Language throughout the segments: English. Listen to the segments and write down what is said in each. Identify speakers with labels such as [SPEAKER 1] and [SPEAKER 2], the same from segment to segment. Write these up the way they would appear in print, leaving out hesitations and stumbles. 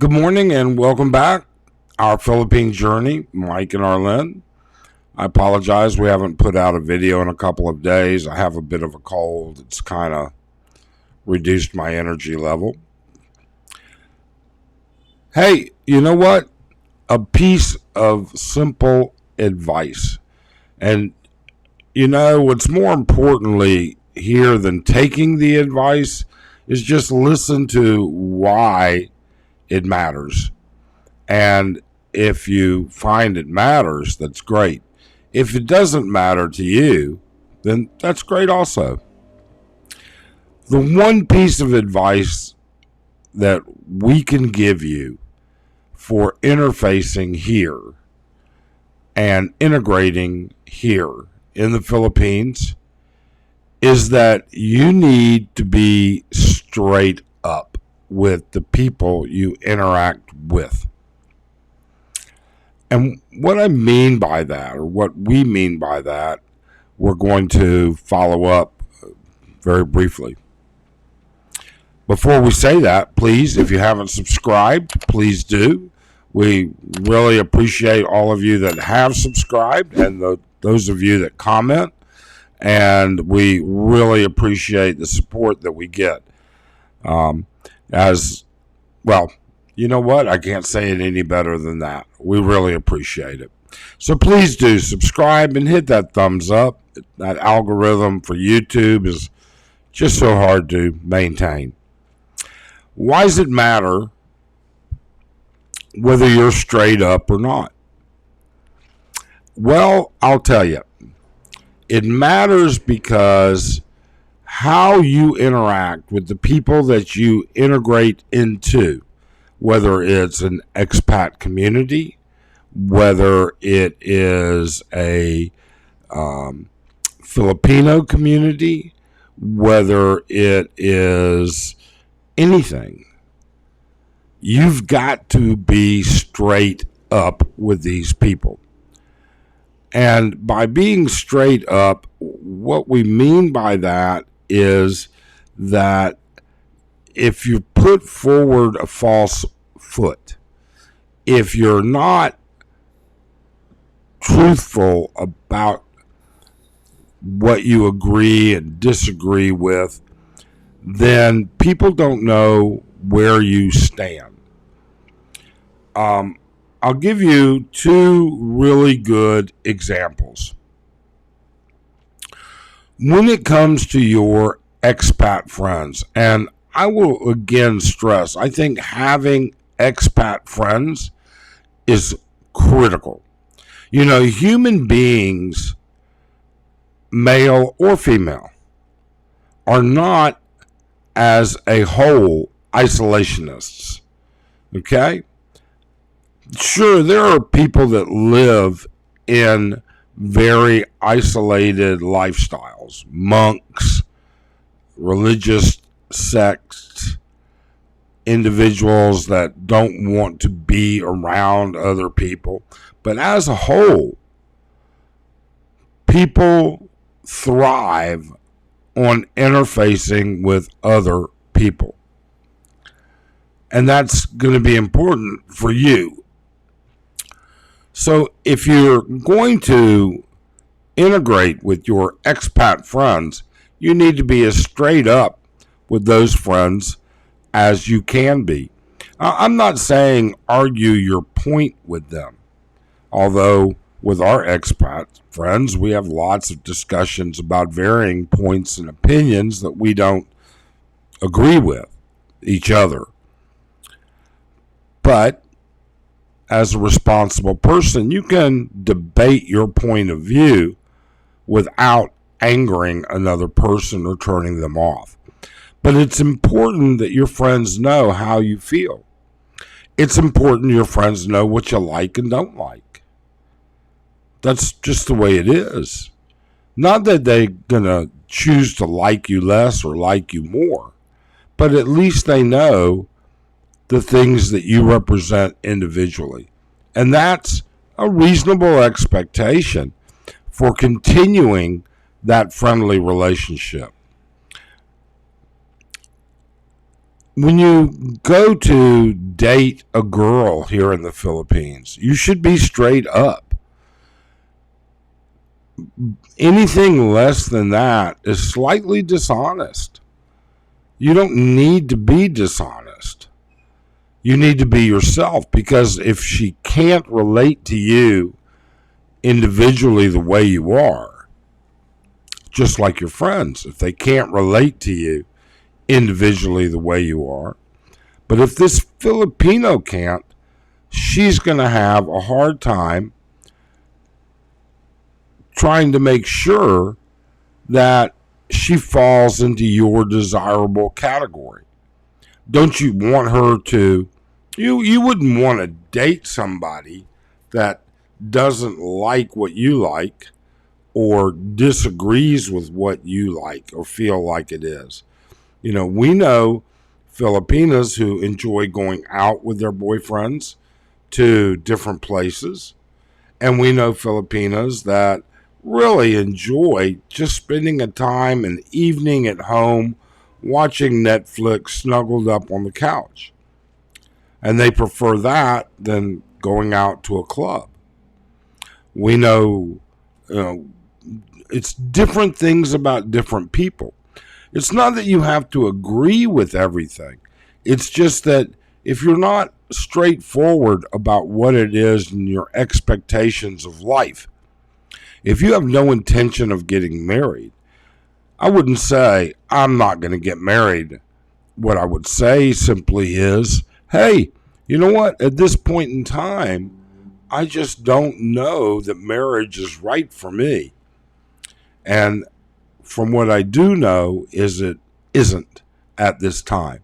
[SPEAKER 1] Good morning and welcome back. Our Philippine journey, Mike and Arlen. I apologize, we haven't put out a video in a couple of days. I have a bit of a cold. It's kind of reduced my energy level. Hey, you know what? A piece of simple advice. And you know, what's more importantly here than taking the advice is just listen to why it matters. And if you find it matters, that's great. If it doesn't matter to you, then that's great also. The one piece of advice that we can give you for interfacing here and integrating here in the Philippines is that you need to be straight up with the people you interact with. And what I mean by that, or what we mean by that, we're going to follow up very briefly. Before we say that, please, if you haven't subscribed, please do. We really appreciate all of you that have subscribed and those of you that comment. And we really appreciate the support that we get. You know what? I can't say it any better than that. We really appreciate it. So please do subscribe and hit that thumbs up. That algorithm for YouTube is just so hard to maintain. Why does it matter whether you're straight up or not? Well, I'll tell you. It matters because how you interact with the people that you integrate into, whether it's an expat community, whether it is a Filipino community, whether it is anything, you've got to be straight up with these people. And by being straight up, what we mean by that is that if you put forward a false foot, if you're not truthful about what you agree and disagree with, then people don't know where you stand. I'll give you two really good examples. When it comes to your expat friends, and I will again stress, I think having expat friends is critical. You know, human beings, male or female, are not as a whole isolationists. Okay? Sure, there are people that live in very isolated lifestyles, monks, religious sects, individuals that don't want to be around other people. But as a whole, people thrive on interfacing with other people. And that's going to be important for you. So if you're going to integrate with your expat friends, you need to be as straight up with those friends as you can be. I'm not saying argue your point with them, although with our expat friends, we have lots of discussions about varying points and opinions that we don't agree with each other. But as a responsible person, you can debate your point of view without angering another person or turning them off. But it's important that your friends know how you feel. It's important your friends know what you like and don't like. That's just the way it is. Not that they're going to choose to like you less or like you more, but at least they know the things that you represent individually. And that's a reasonable expectation for continuing that friendly relationship. when you go to date a girl here in the Philippines, you should be straight up. Anything less than that is slightly dishonest. You don't need to be dishonest. You need to be yourself, because if she can't relate to you individually the way you are, just like your friends, if they can't relate to you individually the way you are, but if this Filipino can't, she's going to have a hard time trying to make sure that she falls into your desirable category. Don't you want her to? You wouldn't want to date somebody that doesn't like what you like or disagrees with what you like or feel like it is. We know Filipinas who enjoy going out with their boyfriends to different places, and we know Filipinas that really enjoy just spending a time, an evening at home, watching Netflix snuggled up on the couch. And they prefer that than going out to a club. We know, it's different things about different people. It's not that you have to agree with everything. It's just that if you're not straightforward about what it is and your expectations of life, if you have no intention of getting married, I wouldn't say, I'm not going to get married. What I would say simply is, hey, you know what? At this point in time, I just don't know that marriage is right for me. And from what I do know is it isn't at this time.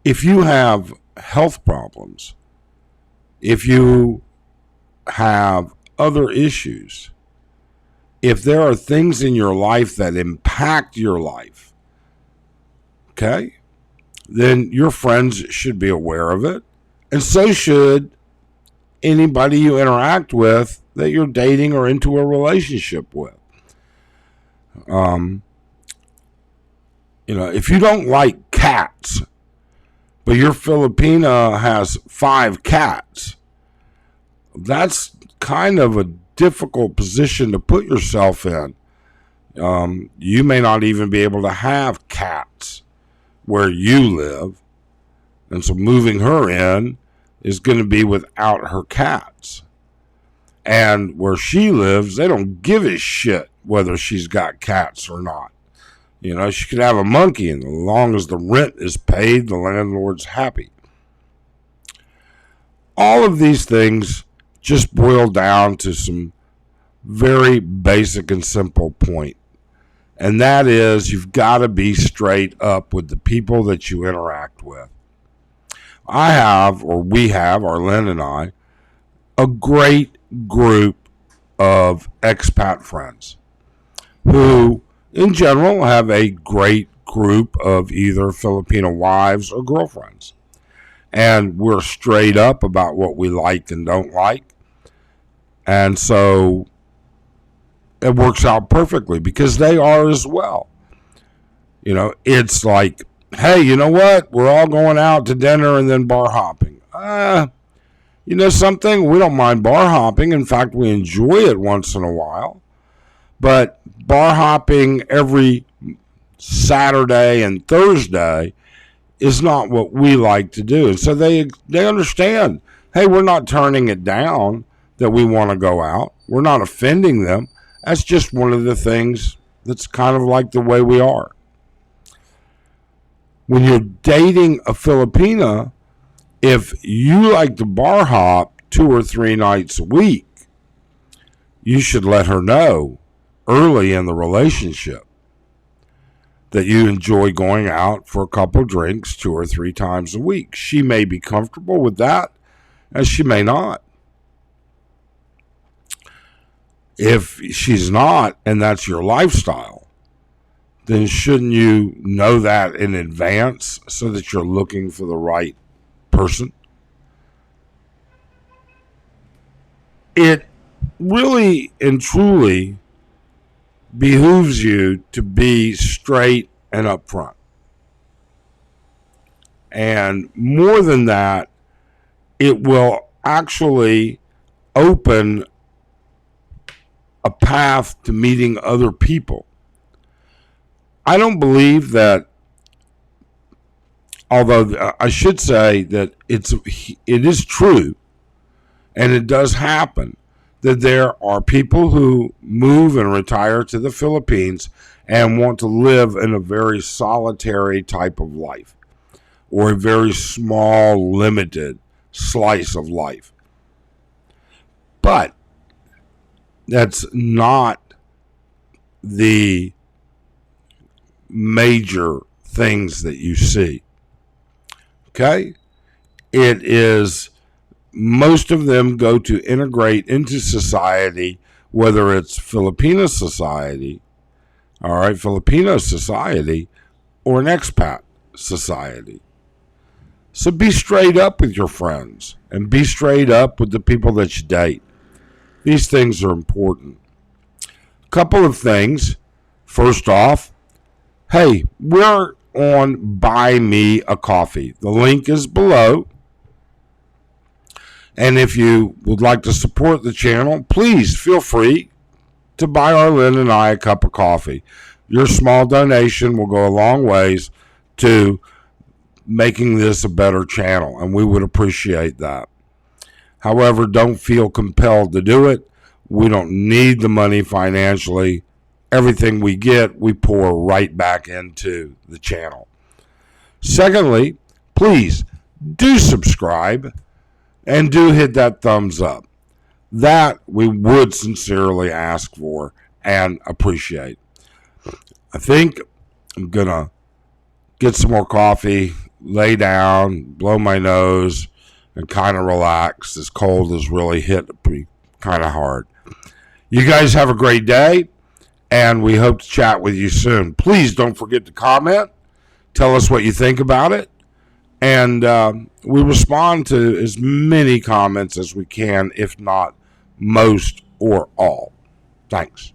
[SPEAKER 1] If you have health problems, if you have other issues, if there are things in your life that impact your life, okay, then your friends should be aware of it. And so should anybody you interact with that you're dating or into a relationship with. If you don't like cats, but your Filipina has 5 cats, that's kind of a difficult position to put yourself in. You may not even be able to have cats where you live. And so moving her in is going to be without her cats. And where she lives, they don't give a shit whether she's got cats or not. She could have a monkey, and as long as the rent is paid, the landlord's happy. All of these things just boil down to some very basic and simple point. And that is, you've got to be straight up with the people that you interact with. We have, Arlen and I, a great group of expat friends who, in general, have a great group of either Filipino wives or girlfriends. And we're straight up about what we like and don't like. And so it works out perfectly because they are as well. It's like, hey, you know what? We're all going out to dinner and then bar hopping. Something? We don't mind bar hopping. In fact, we enjoy it once in a while. But bar hopping every Saturday and Thursday is not what we like to do. And so they understand, hey, we're not turning it down that we want to go out. We're not offending them. That's just one of the things that's kind of like the way we are. When you're dating a Filipina, if you like to bar hop 2 or 3 nights a week, you should let her know early in the relationship that you enjoy going out for a couple drinks 2 or 3 times a week. She may be comfortable with that, and she may not. If she's not, and that's your lifestyle, then shouldn't you know that in advance so that you're looking for the right person? It really and truly behooves you to be straight and upfront. And more than that, it will actually open a path to meeting other people. I don't believe that, although I should say that it is true, and it does happen, that there are people who move and retire to the Philippines and want to live in a very solitary type of life, or a very small, limited slice of life. But that's not the major things that you see. Okay? It is, most of them go to integrate into society, whether it's Filipino society, all right, Filipino society, or an expat society. So be straight up with your friends and be straight up with the people that you date. These things are important. Couple of things. First off, hey, we're on Buy Me a Coffee. The link is below. And if you would like to support the channel, please feel free to buy Arlen and I a cup of coffee. Your small donation will go a long ways to making this a better channel, and we would appreciate that. However, don't feel compelled to do it. We don't need the money financially. Everything we get, we pour right back into the channel. Secondly, please do subscribe and do hit that thumbs up. That we would sincerely ask for and appreciate. I think I'm going to get some more coffee, lay down, blow my nose, and kind of relax. This cold has really hit me kind of hard. You guys have a great day, and we hope to chat with you soon. Please don't forget to comment. Tell us what you think about it. And we respond to as many comments as we can, if not most or all. Thanks.